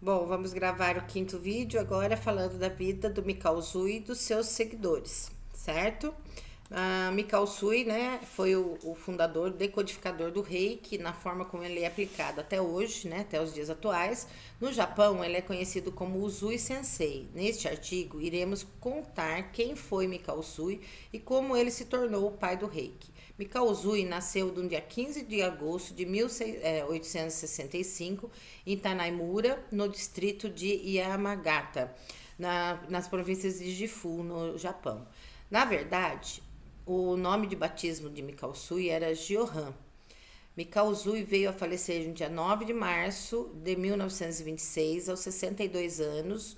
Bom, vamos gravar o quinto vídeo agora falando da vida do Mikao Usui e dos seus seguidores, certo? Mikao Usui, né, foi o fundador, decodificador do Reiki na forma como ele é aplicado até hoje, né, até os dias atuais. No Japão, ele é conhecido como Usui Sensei. Neste artigo, iremos contar quem foi Mikao Usui e como ele se tornou o pai do Reiki. Mikao Usui nasceu no dia 15 de agosto de 1865 em Tanaimura, no distrito de Yamagata, nas províncias de Gifu, no Japão. Na verdade, o nome de batismo de Mikao Usui era Johan. Mikao Usui veio a falecer no dia 9 de março de 1926, aos 62 anos,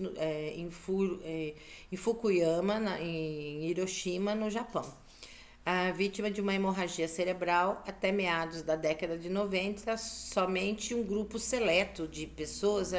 em Fukuyama, em Hiroshima, no Japão. A vítima de uma hemorragia cerebral. Até meados da década de 90, somente um grupo seleto de pessoas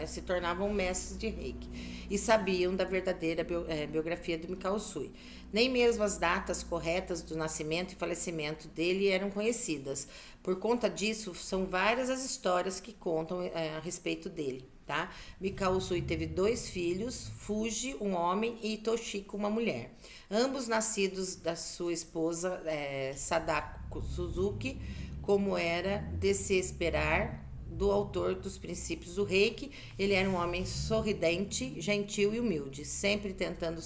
se tornavam mestres de Reiki e sabiam da verdadeira biografia do Mikao Usui. Nem mesmo as datas corretas do nascimento e falecimento dele eram conhecidas. Por conta disso, são várias as histórias que contam a respeito dele. Tá? Mikao Usui teve 2 filhos, Fuji, um homem, e Toshiko, uma mulher. Ambos nascidos da sua esposa Sadako Suzuki, como era de se esperar do autor dos princípios do Reiki. Ele era um homem sorridente, gentil e humilde, sempre tentando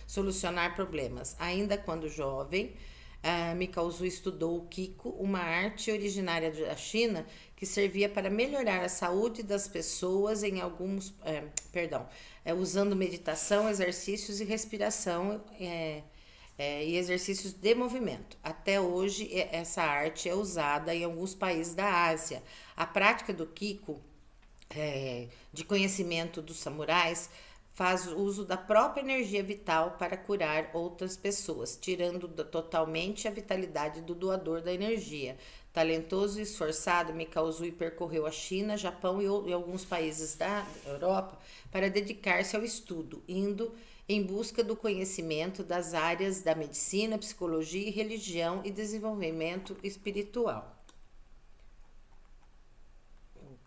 solucionar problemas. Ainda quando jovem, Mikao Usui estudou o Kiko, uma arte originária da China que servia para melhorar a saúde das pessoas em usando meditação, exercícios e respiração e exercícios de movimento. Até hoje, essa arte é usada em alguns países da Ásia. A prática do Kiko, de conhecimento dos samurais, faz uso da própria energia vital para curar outras pessoas, tirando totalmente a vitalidade do doador da energia. Talentoso e esforçado, Mikao Usui percorreu a China, Japão e alguns países da Europa para dedicar-se ao estudo, indo em busca do conhecimento das áreas da medicina, psicologia e religião e desenvolvimento espiritual.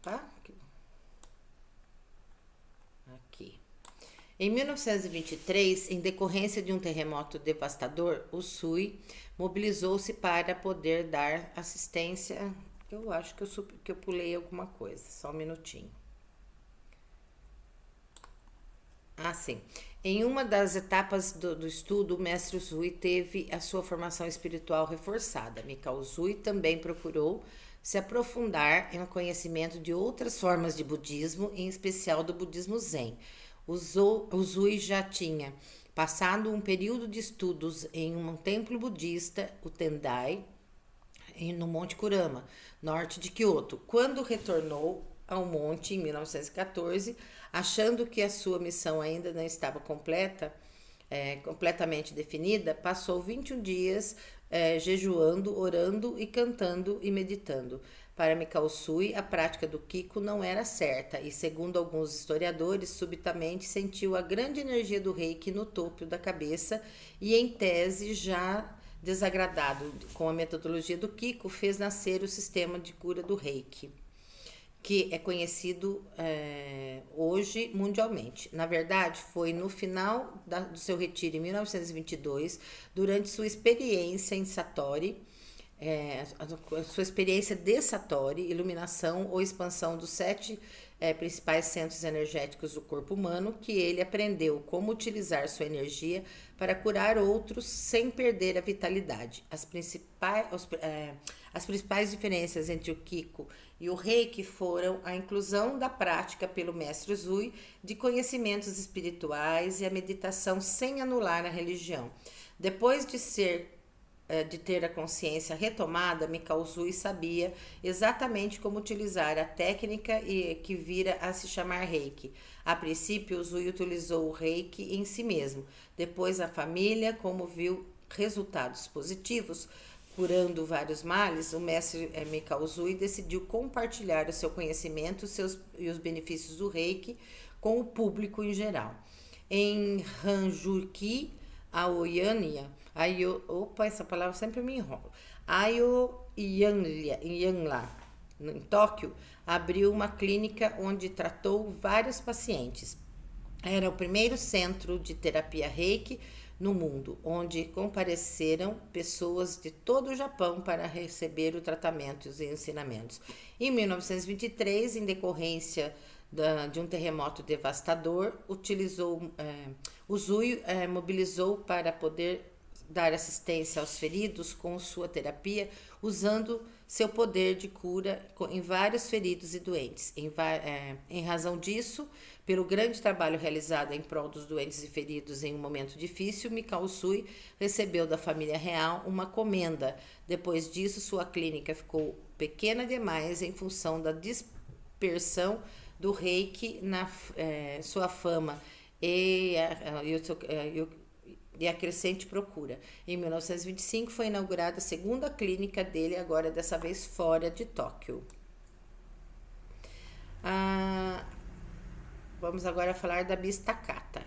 Tá? Aqui. Em 1923, em decorrência de um terremoto devastador, o SUI mobilizou-se para poder dar assistência. Eu acho que eu pulei alguma coisa, só um minutinho. Sim. Em uma das etapas do estudo, o mestre Usui teve a sua formação espiritual reforçada. Mikao Usui também procurou se aprofundar em conhecimento de outras formas de budismo, em especial do budismo Zen. Usui já tinha passado um período de estudos em um templo budista, o Tendai, no Monte Kurama, norte de Kyoto, quando retornou ao monte em 1914, achando que a sua missão ainda não estava completamente definida. Passou 21 dias jejuando, orando e cantando e meditando. Para Mikao Usui, a prática do Kiko não era certa e, segundo alguns historiadores, subitamente sentiu a grande energia do Reiki no topo da cabeça e, em tese, já desagradado com a metodologia do Kiko, fez nascer o sistema de cura do Reiki, que é conhecido hoje mundialmente. Na verdade, foi no final do seu retiro em 1922, durante sua experiência em Satori, a sua experiência de Satori, iluminação ou expansão dos 7 principais centros energéticos do corpo humano, que ele aprendeu como utilizar sua energia para curar outros sem perder a vitalidade. As principais diferenças entre o Kiko e o Reiki foram a inclusão da prática pelo mestre Usui de conhecimentos espirituais e a meditação sem anular a religião. Depois de ter a consciência retomada, Mikao Usui sabia exatamente como utilizar a técnica que vira a se chamar Reiki. A princípio, Usui utilizou o Reiki em si mesmo. Depois, a família, como viu resultados positivos, curando vários males, o mestre Mikao Usui decidiu compartilhar o seu conhecimento e os benefícios do Reiki com o público em geral. Em Hanjuki, Aoyama, essa palavra sempre me enrola. Aoyama, em Tóquio, abriu uma clínica onde tratou vários pacientes. Era o primeiro centro de terapia Reiki no mundo, onde compareceram pessoas de todo o Japão para receber o tratamento e os ensinamentos. Em 1923, em decorrência de um terremoto devastador, Usui mobilizou para poder dar assistência aos feridos com sua terapia, usando seu poder de cura em vários feridos e doentes. Em razão disso, pelo grande trabalho realizado em prol dos doentes e feridos em um momento difícil, Mikao Usui recebeu da família real uma comenda. Depois disso, sua clínica ficou pequena demais em função da dispersão do Reiki na sua fama e a crescente procura. Em 1925 foi inaugurada a segunda clínica dele, agora dessa vez fora de Tóquio. Vamos agora falar da Miss Takata.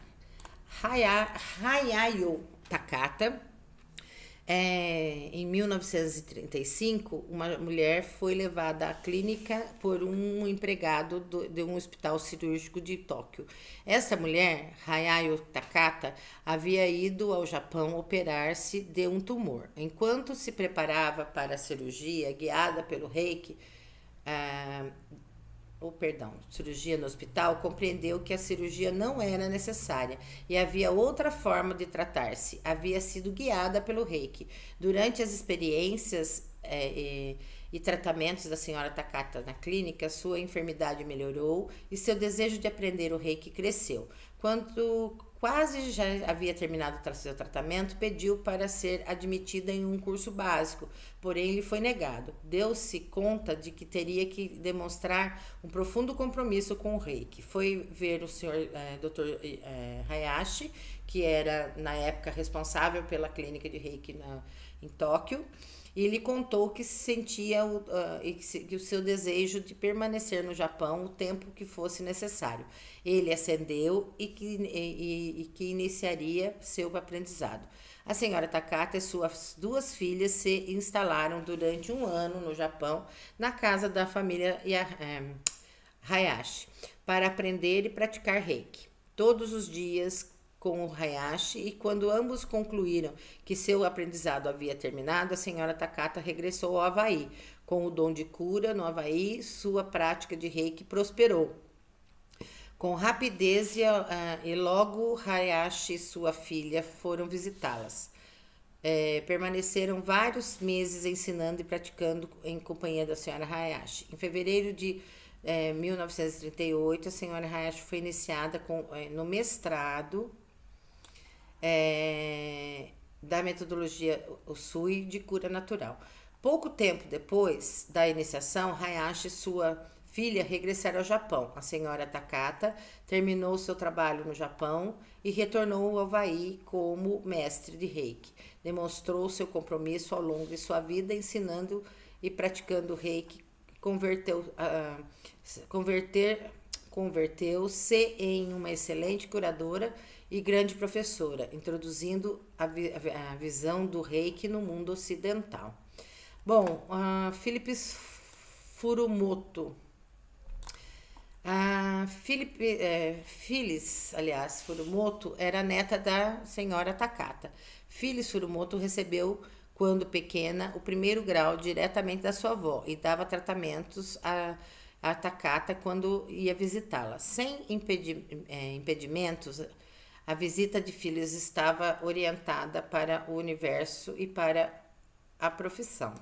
Hayayo Takata. Em 1935, uma mulher foi levada à clínica por um empregado de um hospital cirúrgico de Tóquio. Essa mulher, Hayayo Takata, havia ido ao Japão operar-se de um tumor. Enquanto se preparava para a cirurgia, guiada pelo Reiki, cirurgia no hospital, compreendeu que a cirurgia não era necessária e havia outra forma de tratar-se. Havia sido guiada pelo Reiki. Durante as experiências e tratamentos da senhora Takata na clínica, sua enfermidade melhorou e seu desejo de aprender o Reiki cresceu. Quando quase já havia terminado seu tratamento, pediu para ser admitida em um curso básico, porém lhe foi negado. Deu-se conta de que teria que demonstrar um profundo compromisso com o Reiki. Foi ver o senhor Dr. Hayashi, que era na época responsável pela clínica de Reiki em Tóquio, e lhe contou que sentia que o seu desejo de permanecer no Japão o tempo que fosse necessário. Ele acendeu e que iniciaria seu aprendizado. A senhora Takata e suas duas filhas se instalaram durante um ano no Japão, na casa da família Hayashi, para aprender e praticar Reiki. Todos os dias com o Hayashi, e quando ambos concluíram que seu aprendizado havia terminado, a senhora Takata regressou ao Havaí. Com o dom de cura no Havaí, sua prática de Reiki prosperou com rapidez e logo Hayashi e sua filha foram visitá-las. Permaneceram vários meses ensinando e praticando em companhia da senhora Hayashi. Em fevereiro de 1938, a senhora Hayashi foi iniciada no mestrado da metodologia Usui de cura natural. Pouco tempo depois da iniciação, Hayashi e sua filha regressaram ao Japão. A senhora Takata terminou seu trabalho no Japão e retornou ao Havaí como mestre de Reiki. Demonstrou seu compromisso ao longo de sua vida, ensinando e praticando Reiki. Converteu-se em uma excelente curadora e grande professora, introduzindo a visão do Reiki no mundo ocidental. Bom, Phyllis Furumoto. Phyllis Furumoto era neta da senhora Takata. Phyllis Furumoto recebeu, quando pequena, o primeiro grau diretamente da sua avó e dava tratamentos a Takata quando ia visitá-la. Sem impedimentos, a visita de Phyllis estava orientada para o universo e para a profissão.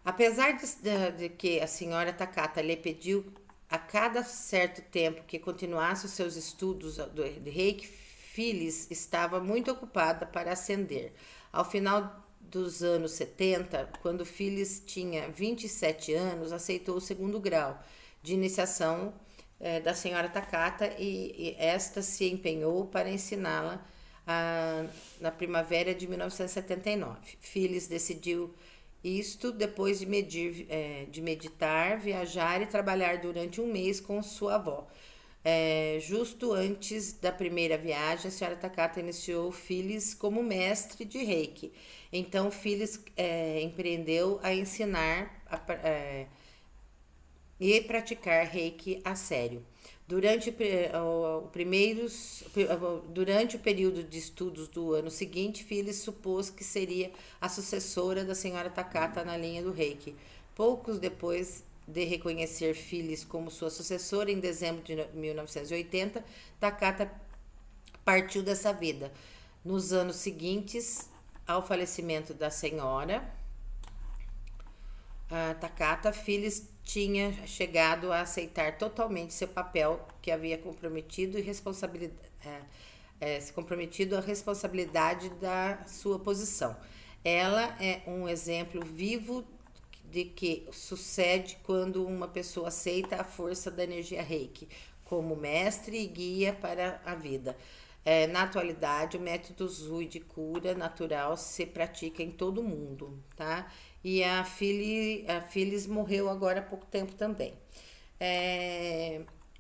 Apesar de que a senhora Takata lhe pediu a cada certo tempo que continuasse os seus estudos de Reiki, Phyllis estava muito ocupada para ascender. Ao final dos anos 70, quando Phyllis tinha 27 anos, aceitou o segundo grau de iniciação da senhora Takata e esta se empenhou para ensiná-la na primavera de 1979. Phyllis decidiu isto depois de meditar, viajar e trabalhar durante um mês com sua avó. Justo antes da primeira viagem, a senhora Takata iniciou Phyllis como mestre de Reiki. Então, Phyllis empreendeu a ensinar e praticar Reiki a sério. Durante o período de estudos do ano seguinte, Phyllis supôs que seria a sucessora da senhora Takata na linha do Reiki. Poucos depois de reconhecer Phyllis como sua sucessora, em dezembro de 1980, Takata partiu dessa vida. Nos anos seguintes ao falecimento da senhora Takata, Phyllis tinha chegado a aceitar totalmente seu papel que havia comprometido se comprometido a responsabilidade da sua posição. Ela é um exemplo vivo de que sucede quando uma pessoa aceita a força da energia Reiki como mestre e guia para a vida. Na atualidade, o método Zui de cura natural se pratica em todo o mundo, tá? E a Phyllis morreu agora há pouco tempo também.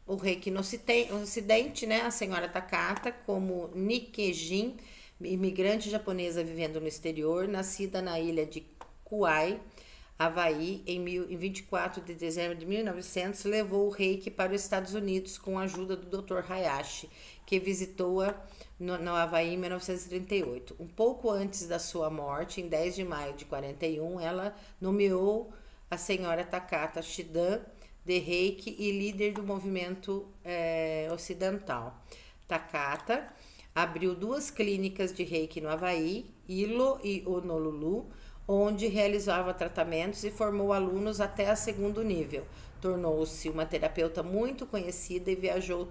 O Reiki no Ocidente, né? A senhora Takata, como Nikkei, imigrante japonesa vivendo no exterior, nascida na ilha de Kauai, Havaí, em 24 de dezembro de 1900, levou o Reiki para os Estados Unidos com a ajuda do Dr. Hayashi, que visitou-a no Havaí em 1938. Um pouco antes da sua morte, em 10 de maio de 41, ela nomeou a senhora Takata Shidan de Reiki e líder do movimento ocidental. Takata abriu 2 clínicas de Reiki no Havaí, Hilo e Honolulu, onde realizava tratamentos e formou alunos até a 2º nível. Tornou-se uma terapeuta muito conhecida e viajou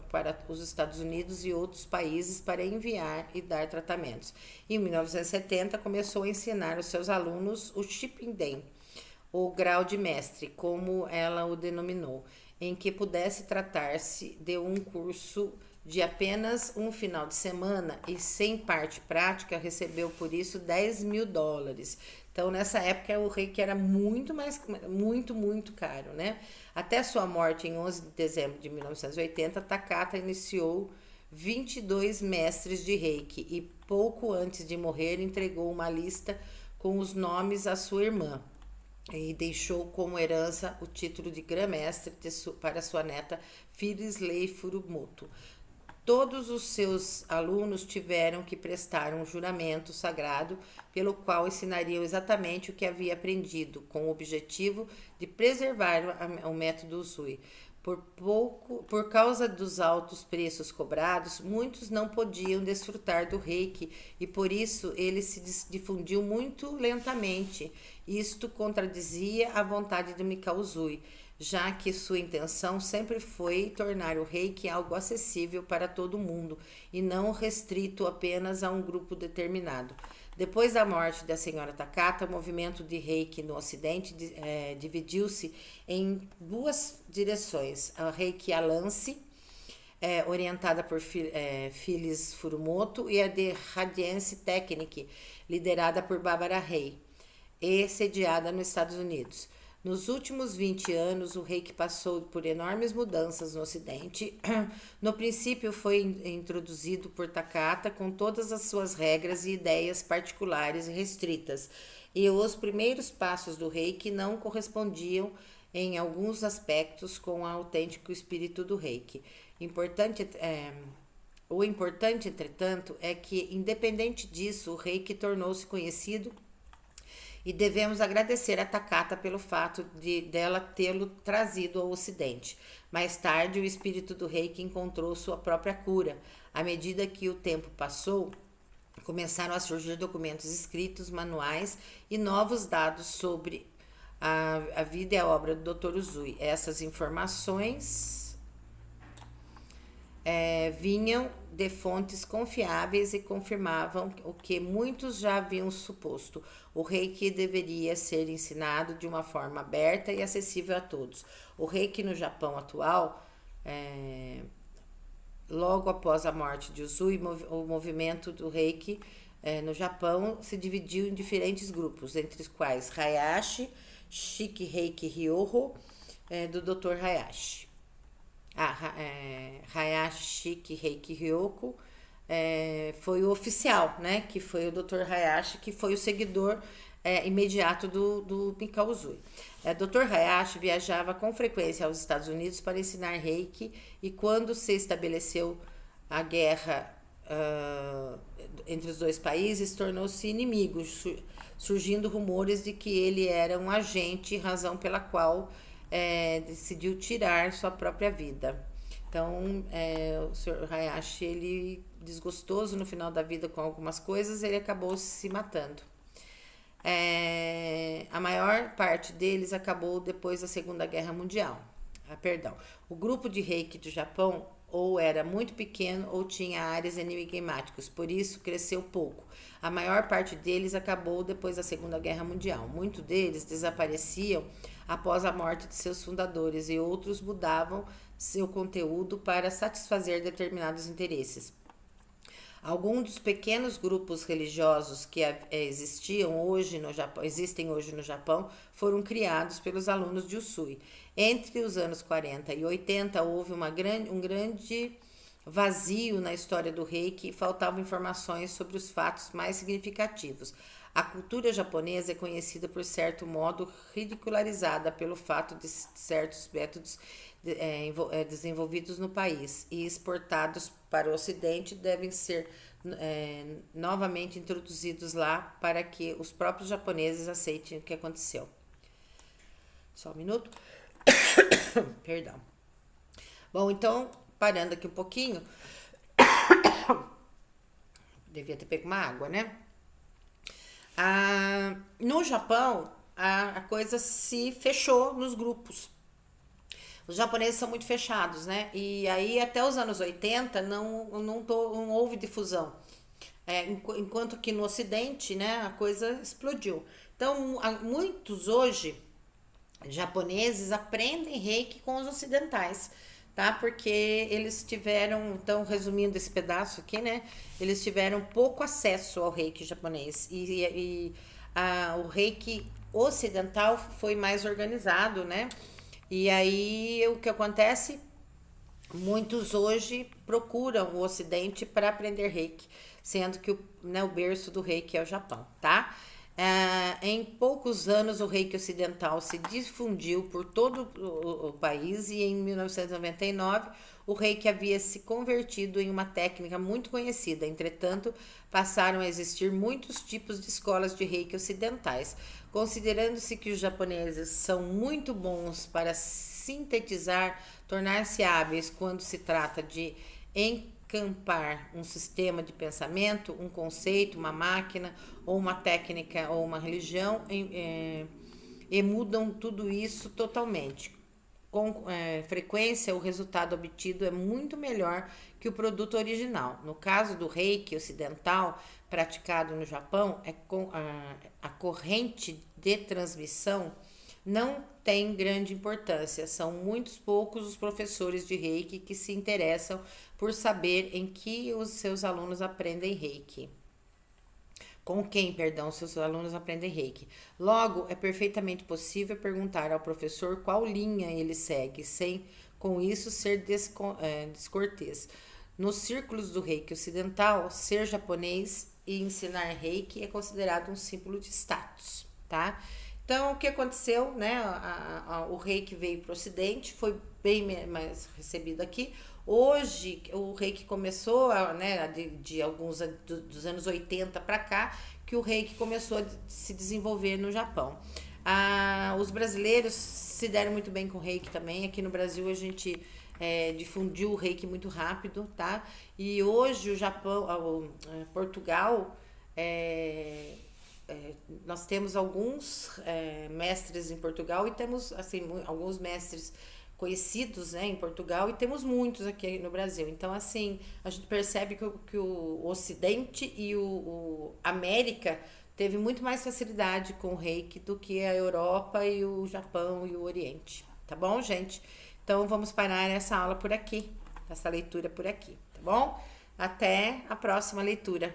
para os Estados Unidos e outros países para enviar e dar tratamentos. Em 1970, começou a ensinar os seus alunos o Shippenden, o grau de mestre, como ela o denominou, em que pudesse tratar-se de um curso de apenas um final de semana e sem parte prática, recebeu por isso $10.000. Então, nessa época, o Reiki era muito caro, né? Até sua morte em 11 de dezembro de 1980, Takata iniciou 22 mestres de Reiki e pouco antes de morrer entregou uma lista com os nomes à sua irmã e deixou como herança o título de Grã-Mestre para sua neta Phyllis Lei Furumoto. Todos os seus alunos tiveram que prestar um juramento sagrado pelo qual ensinariam exatamente o que havia aprendido, com o objetivo de preservar o método Zui. Por causa dos altos preços cobrados, muitos não podiam desfrutar do Reiki e por isso ele se difundiu muito lentamente. Isto contradizia a vontade do Mikao Zui, já que sua intenção sempre foi tornar o Reiki algo acessível para todo mundo e não restrito apenas a um grupo determinado. Depois da morte da senhora Takata, o movimento de Reiki no Ocidente dividiu-se em 2 direções. A Reiki Alliance, orientada por Phyllis Furumoto, e a de Radiance Technique, liderada por Barbara Rey, e sediada nos Estados Unidos. Nos últimos 20 anos, o Reiki passou por enormes mudanças no Ocidente. No princípio, foi introduzido por Takata com todas as suas regras e ideias particulares e restritas, e os primeiros passos do Reiki não correspondiam em alguns aspectos com o autêntico espírito do Reiki. O importante, entretanto, é que, independente disso, o Reiki tornou-se conhecido e devemos agradecer a Takata pelo fato dela tê-lo trazido ao Ocidente. Mais tarde, o espírito do Reiki encontrou sua própria cura. À medida que o tempo passou, começaram a surgir documentos escritos, manuais e novos dados sobre a vida e a obra do Dr. Uzui. Essas informações vinham de fontes confiáveis e confirmavam o que muitos já haviam suposto. O Reiki deveria ser ensinado de uma forma aberta e acessível a todos. O Reiki no Japão atual, logo após a morte de Uzui, o movimento do Reiki no Japão se dividiu em diferentes grupos, entre os quais Hayashi, Shiki Reiki Ryoho, do Dr. Hayashi. Hayashi Reiki Ryoko, foi o oficial, né? Que foi o Dr. Hayashi, que foi o seguidor imediato do Mikao Usui. Dr. Hayashi viajava com frequência aos Estados Unidos para ensinar Reiki, e quando se estabeleceu a guerra entre os dois países, tornou-se inimigo, surgindo rumores de que ele era um agente, razão pela qual decidiu tirar sua própria vida. Então, o Sr. Hayashi, ele, desgostoso no final da vida com algumas coisas, ele acabou se matando. A maior parte deles acabou depois da Segunda Guerra Mundial. Perdão. O grupo de Reiki do Japão ou era muito pequeno ou tinha áreas enigmáticas, por isso cresceu pouco. A maior parte deles acabou depois da Segunda Guerra Mundial. Muitos deles desapareciam após a morte de seus fundadores e outros mudavam seu conteúdo para satisfazer determinados interesses. Alguns dos pequenos grupos religiosos que existem hoje no Japão foram criados pelos alunos de Usui. Entre os anos 40 e 80 houve um grande vazio na história do Reiki e faltavam informações sobre os fatos mais significativos. A cultura japonesa é conhecida por certo modo ridicularizada pelo fato de certos métodos desenvolvidos no país e exportados para o Ocidente devem ser novamente introduzidos lá para que os próprios japoneses aceitem o que aconteceu. Só um minuto. Perdão. Bom, então, parando aqui um pouquinho. Devia ter pego uma água, né? No Japão, a coisa se fechou nos grupos. Os japoneses são muito fechados, né? E aí, até os anos 80, não houve difusão. Enquanto que no Ocidente, né, a coisa explodiu. Então, muitos hoje, japoneses, aprendem Reiki com os ocidentais, tá? Porque eles tiveram, então, resumindo esse pedaço aqui, né? Eles tiveram pouco acesso ao Reiki japonês. O Reiki ocidental foi mais organizado, né? E aí, o que acontece? Muitos hoje procuram o Ocidente para aprender Reiki, sendo que o berço do Reiki é o Japão, tá? Em poucos anos, o Reiki ocidental se difundiu por todo o país e em 1999, o Reiki havia se convertido em uma técnica muito conhecida. Entretanto, passaram a existir muitos tipos de escolas de Reiki ocidentais. Considerando-se que os japoneses são muito bons para sintetizar, tornar-se hábeis quando se trata de encampar um sistema de pensamento, um conceito, uma máquina, ou uma técnica, ou uma religião, e mudam tudo isso totalmente. Com frequência, o resultado obtido é muito melhor que o produto original. No caso do Reiki ocidental, praticado no Japão, a corrente de transmissão não tem grande importância. São muitos poucos os professores de Reiki que se interessam por saber em que os seus alunos aprendem Reiki. Com quem, perdão, seus alunos aprendem Reiki. Logo, é perfeitamente possível perguntar ao professor qual linha ele segue, sem com isso ser descortês. Nos círculos do Reiki ocidental, ser japonês e ensinar Reiki é considerado um símbolo de status, tá? Então, o que aconteceu, né? O Reiki veio para o Ocidente, foi bem mais recebido aqui. Hoje, o Reiki começou, né, de alguns dos anos 80 para cá, que o Reiki começou a se desenvolver no Japão. Os brasileiros se deram muito bem com o Reiki também. Aqui no Brasil, a gente difundiu o Reiki muito rápido, tá? E hoje, o Japão, Portugal, nós temos alguns mestres em Portugal e temos, assim, alguns mestres conhecidos, né, em Portugal, e temos muitos aqui no Brasil. Então, assim, a gente percebe que o Ocidente e o América teve muito mais facilidade com o Reiki do que a Europa e o Japão e o Oriente. Tá bom, gente? Então, vamos parar essa aula por aqui, essa leitura por aqui, tá bom? Até a próxima leitura.